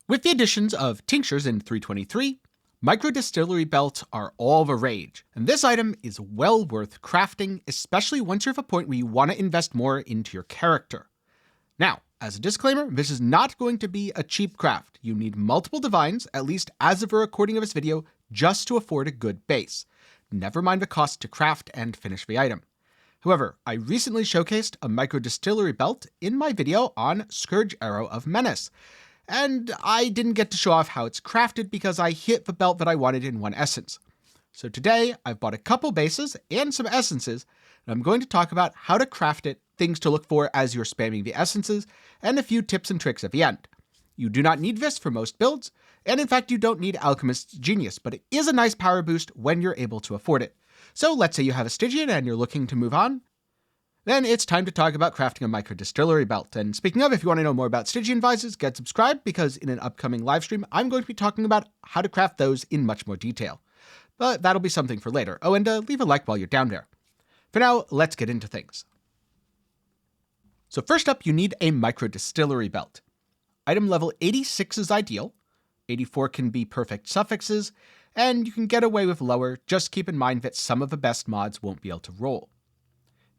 With the additions of tinctures in 323, micro-distillery belts are all the rage, and this item is well worth crafting, especially once you're at a point where you want to invest more into your character. Now, as a disclaimer, this is not going to be a cheap craft. You need multiple divines, at least as of a recording of this video, just to afford a good base. Never mind the cost to craft and finish the item. However, I recently showcased a micro-distillery belt in my video on Scourge Arrow of Menace, and I didn't get to show off how it's crafted because I hit the belt that I wanted in one essence. So today, I've bought a couple bases and some essences, and I'm going to talk about how to craft it, things to look for as you're spamming the essences, and a few tips and tricks at the end. You do not need this for most builds, and in fact you don't need Alchemist's Genius, but it is a nice power boost when you're able to afford it. So let's say you have a Stygian and you're looking to move on. Then it's time to talk about crafting a micro-distillery belt. And speaking of, if you want to know more about Stygian vises, get subscribed because in an upcoming livestream, I'm going to be talking about how to craft those in much more detail. But that'll be something for later. Oh, and leave a like while you're down there. For now, let's get into things. So first up, you need a micro-distillery belt. Item level 86 is ideal. 84 can be perfect suffixes, and you can get away with lower. Just keep in mind that some of the best mods won't be able to roll.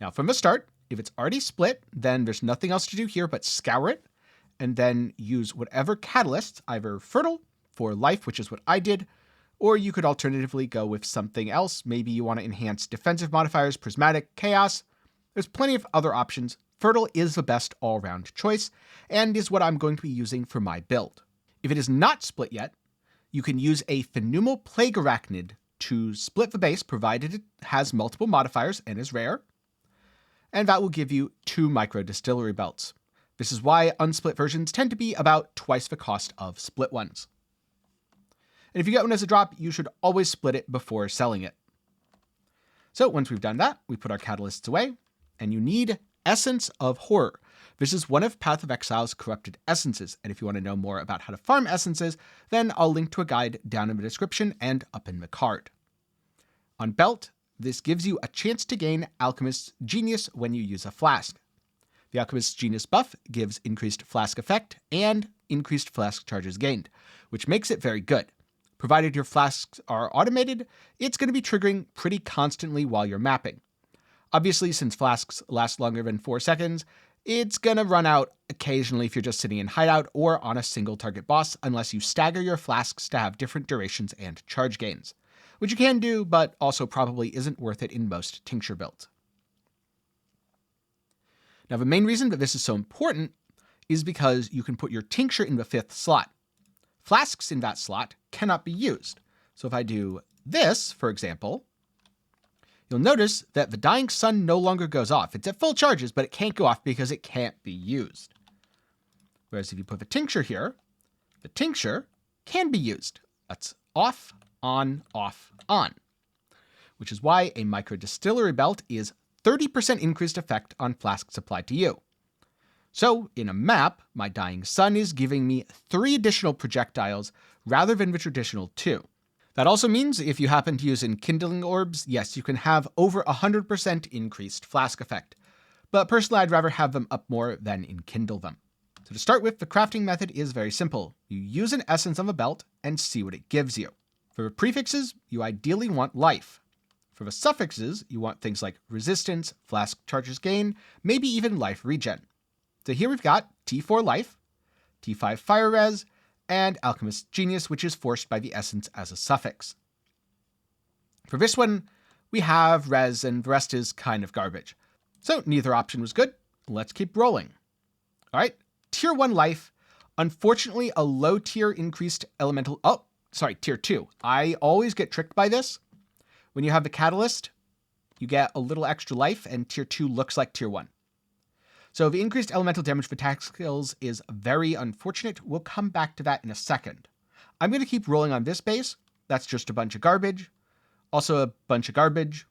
Now from the start, if it's already split, then there's nothing else to do here but scour it, and then use whatever catalysts, either fertile for life, which is what I did, or you could alternatively go with something else. Maybe you want to enhance defensive modifiers, prismatic, chaos. There's plenty of other options. Fertile is the best all-round choice, and is what I'm going to be using for my build. If it is not split yet, you can use a Phenomenal Plague Arachnid to split the base, provided it has multiple modifiers and is rare. And that will give you 2 micro-distillery belts. This is why unsplit versions tend to be about twice the cost of split ones. And if you get one as a drop, you should always split it before selling it. So once we've done that, we put our catalysts away, and you need Essence of Horror. This is one of Path of Exile's corrupted essences, and if you want to know more about how to farm essences, then I'll link to a guide down in the description and up in the card. On belt, this gives you a chance to gain Alchemist's Genius when you use a flask. The Alchemist's Genius buff gives increased flask effect and increased flask charges gained, which makes it very good. Provided your flasks are automated, it's going to be triggering pretty constantly while you're mapping. Obviously, since flasks last longer than 4 seconds, it's going to run out occasionally if you're just sitting in hideout or on a single target boss, unless you stagger your flasks to have different durations and charge gains. Which you can do, but also probably isn't worth it in most tincture builds. Now, the main reason that this is so important is because you can put your tincture in the 5th slot. Flasks in that slot cannot be used. So if I do this, for example, you'll notice that the Dying Sun no longer goes off. It's at full charges, but it can't go off because it can't be used. Whereas if you put the tincture here, the tincture can be used. That's off, on, off, on. Which is why a micro-distillery belt is 30% increased effect on flasks applied to you. So in a map, my Dying Sun is giving me 3 additional projectiles rather than the traditional 2. That also means if you happen to use enkindling orbs, yes, you can have over 100% increased flask effect. But personally, I'd rather have them up more than enkindle them. So to start with, the crafting method is very simple. You use an essence of a belt and see what it gives you. For the prefixes, you ideally want life. For the suffixes, you want things like resistance, flask charges gain, maybe even life regen. So here we've got T4 life, T5 fire res, and Alchemist's Genius, which is forced by the essence as a suffix. For this one, we have res, and the rest is kind of garbage. So neither option was good. Let's keep rolling. All right, tier 1 life. Unfortunately, a low tier increased elemental... tier 2. I always get tricked by this. When you have the catalyst, you get a little extra life, and tier 2 looks like tier 1. So the increased elemental damage for attack skills is very unfortunate. We'll come back to that in a second. I'm going to keep rolling on this base. That's just a bunch of garbage. Also a bunch of garbage.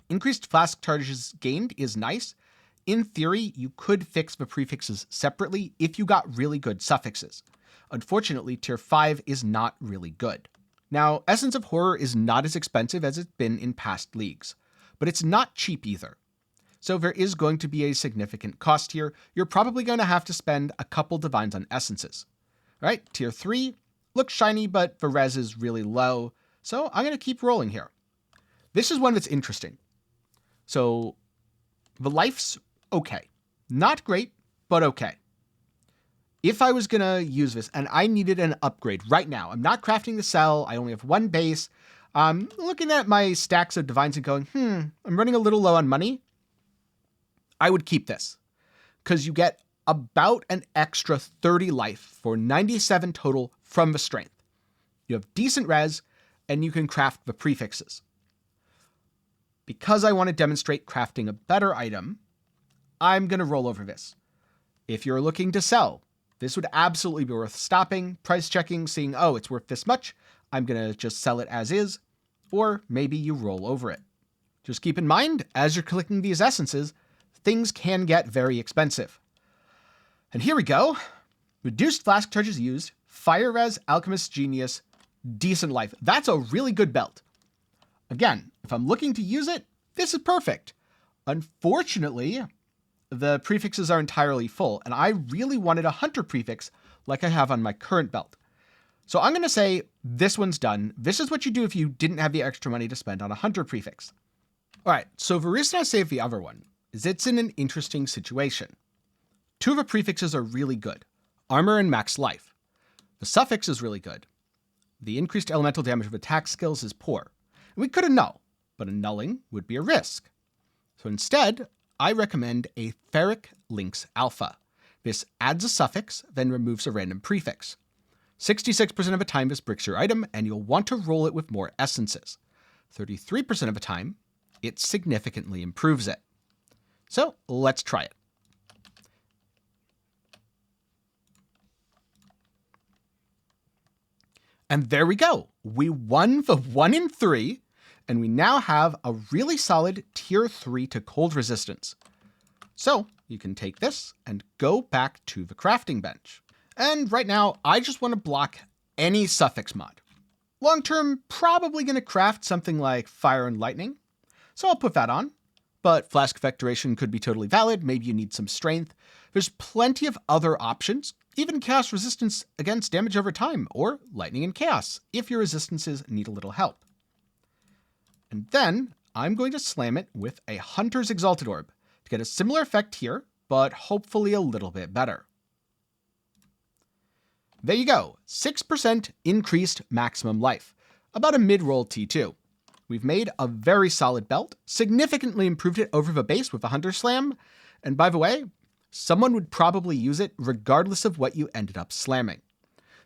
Increased flask charges gained is nice. In theory, you could fix the prefixes separately if you got really good suffixes. Unfortunately, tier 5 is not really good. Now, Essence of Horror is not as expensive as it's been in past leagues, but it's not cheap either. So there is going to be a significant cost here. You're probably going to have to spend a couple divines on essences. All right, tier 3 looks shiny, but the res is really low, so I'm going to keep rolling here. This is one that's interesting. So the life's okay. Not great, but okay. If I was going to use this and I needed an upgrade right now, I'm not crafting the cell, I only have one base, I'm looking at my stacks of divines and going, I'm running a little low on money, I would keep this. Because you get about an extra 30 life for 97 total from the strength. You have decent res, and you can craft the prefixes. Because I want to demonstrate crafting a better item, I'm going to roll over this. If you're looking to sell, this would absolutely be worth stopping, price checking, seeing, oh, it's worth this much, I'm going to just sell it as is, or maybe you roll over it. Just keep in mind, as you're collecting these essences, things can get very expensive. And here we go. Reduced flask charges used, fire res, alchemist genius, decent life. That's a really good belt. Again, if I'm looking to use it, this is perfect. Unfortunately, the prefixes are entirely full, and I really wanted a hunter prefix like I have on my current belt. So I'm going to say this one's done. This is what you do if you didn't have the extra money to spend on a hunter prefix. All right, so the reason I saved the other one is it's in an interesting situation. Two of the prefixes are really good, armor and max life. The suffix is really good. The increased elemental damage of attack skills is poor. And we could annul, but annulling would be a risk. So instead, I recommend a Ferric Links Alpha. This adds a suffix, then removes a random prefix. 66% of the time this bricks your item, and you'll want to roll it with more essences. 33% of the time, it significantly improves it. So let's try it. And there we go. We won the 1 in 3, and we now have a really solid tier 3 to cold resistance. So you can take this and go back to the crafting bench. And right now, I just want to block any suffix mod. Long term, probably going to craft something like fire and lightning. So I'll put that on. But flask effect duration could be totally valid. Maybe you need some strength. There's plenty of other options. Even chaos resistance against damage over time, or lightning and chaos, if your resistances need a little help. And then I'm going to slam it with a Hunter's Exalted Orb to get a similar effect here, but hopefully a little bit better. There you go, 6% increased maximum life, about a mid-roll T2. We've made a very solid belt, significantly improved it over the base with a Hunter Slam, and by the way, someone would probably use it regardless of what you ended up slamming.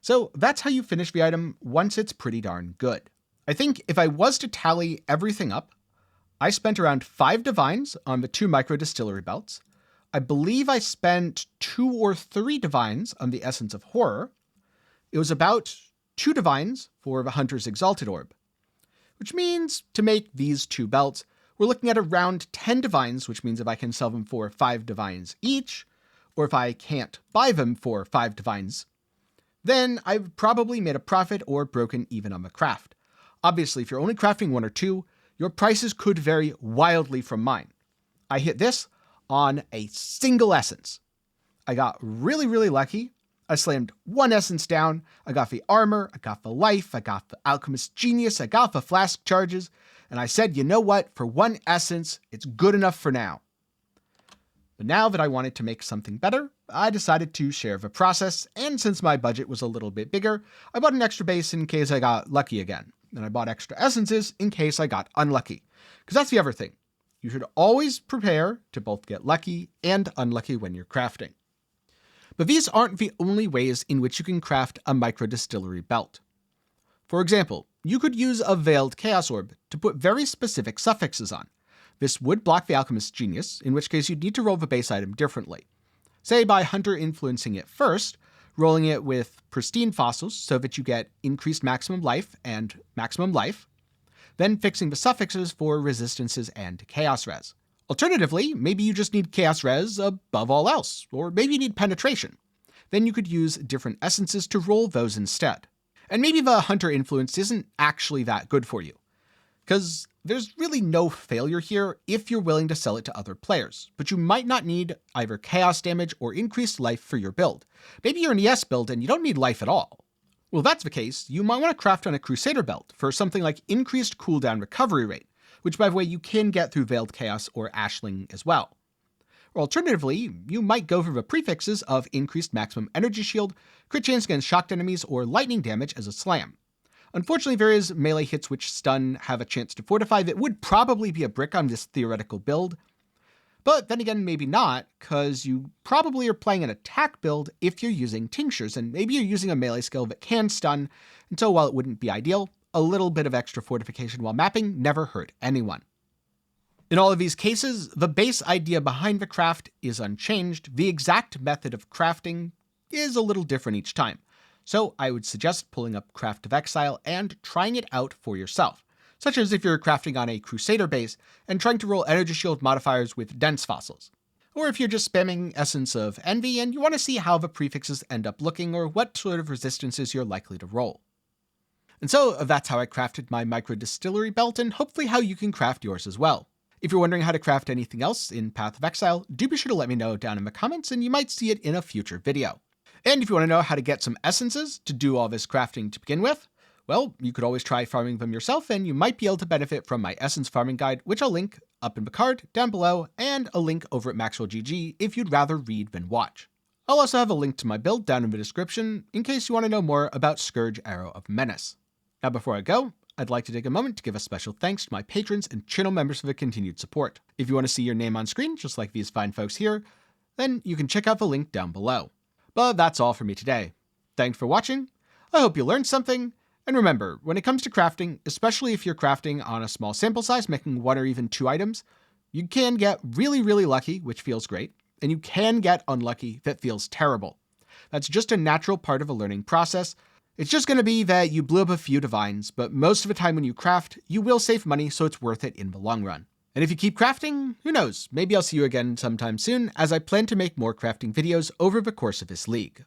So that's how you finish the item once it's pretty darn good. I think if I was to tally everything up, I spent around 5 divines on the 2 Micro-Distillery belts. I believe I spent 2 or 3 divines on the Essence of Horror. It was about 2 divines for the Hunter's Exalted Orb, which means to make these 2 belts, we're looking at around 10 divines, which means if I can sell them for 5 divines each, or if I can't buy them for 5 divines, then I've probably made a profit or broken even on the craft. Obviously, if you're only crafting 1 or 2, your prices could vary wildly from mine. I hit this on a single essence. I got really, really lucky. I slammed 1 essence down. I got the armor, I got the life, I got the alchemist genius, I got the flask charges, and I said, you know what, for 1 essence, it's good enough for now. But now that I wanted to make something better, I decided to share the process, and since my budget was a little bit bigger, I bought an extra base in case I got lucky again. And I bought extra essences in case I got unlucky. Because that's the other thing. You should always prepare to both get lucky and unlucky when you're crafting. But these aren't the only ways in which you can craft a Micro-Distillery belt. For example, you could use a Veiled Chaos Orb to put very specific suffixes on. This would block the Alchemist's Genius, in which case you'd need to roll the base item differently. Say by Hunter influencing it first, rolling it with pristine fossils so that you get increased maximum life and maximum life, then fixing the suffixes for resistances and chaos res. Alternatively, maybe you just need chaos res above all else, or maybe you need penetration. Then you could use different essences to roll those instead. And maybe the Hunter influence isn't actually that good for you, because There's really no failure here if you're willing to sell it to other players, but you might not need either chaos damage or increased life for your build. Maybe you're an ES build and you don't need life at all. Well, if that's the case, you might want to craft on a Crusader belt for something like increased cooldown recovery rate, which by the way you can get through Veiled Chaos or Ashling as well. Or alternatively, you might go for the prefixes of increased maximum energy shield, crit chance against shocked enemies, or lightning damage as a slam. Unfortunately, there is melee hits which stun have a chance to fortify that would probably be a brick on this theoretical build. But then again, maybe not, because you probably are playing an attack build if you're using tinctures, and maybe you're using a melee skill that can stun, and so while it wouldn't be ideal, a little bit of extra fortification while mapping never hurt anyone. In all of these cases, the base idea behind the craft is unchanged. The exact method of crafting is a little different each time. So I would suggest pulling up Craft of Exile and trying it out for yourself, such as if you're crafting on a Crusader base and trying to roll energy shield modifiers with dense fossils. Or if you're just spamming Essence of Envy and you want to see how the prefixes end up looking or what sort of resistances you're likely to roll. And so that's how I crafted my Micro-Distillery belt, and hopefully how you can craft yours as well. If you're wondering how to craft anything else in Path of Exile, do be sure to let me know down in the comments and you might see it in a future video. And if you want to know how to get some essences to do all this crafting to begin with, well, you could always try farming them yourself and you might be able to benefit from my essence farming guide, which I'll link up in the card down below, and a link over at MaxwellGG if you'd rather read than watch. I'll also have a link to my build down in the description in case you want to know more about Scourge Arrow of Menace. Now before I go, I'd like to take a moment to give a special thanks to my patrons and channel members for the continued support. If you want to see your name on screen, just like these fine folks here, then you can check out the link down below. But that's all for me today. Thanks for watching, I hope you learned something, and remember, when it comes to crafting, especially if you're crafting on a small sample size, making 1 or even 2 items, you can get really, really lucky, which feels great, and you can get unlucky, that feels terrible. That's just a natural part of a learning process. It's just going to be that you blew up a few divines, but most of the time when you craft, you will save money, so it's worth it in the long run. And if you keep crafting, who knows, maybe I'll see you again sometime soon, as I plan to make more crafting videos over the course of this league.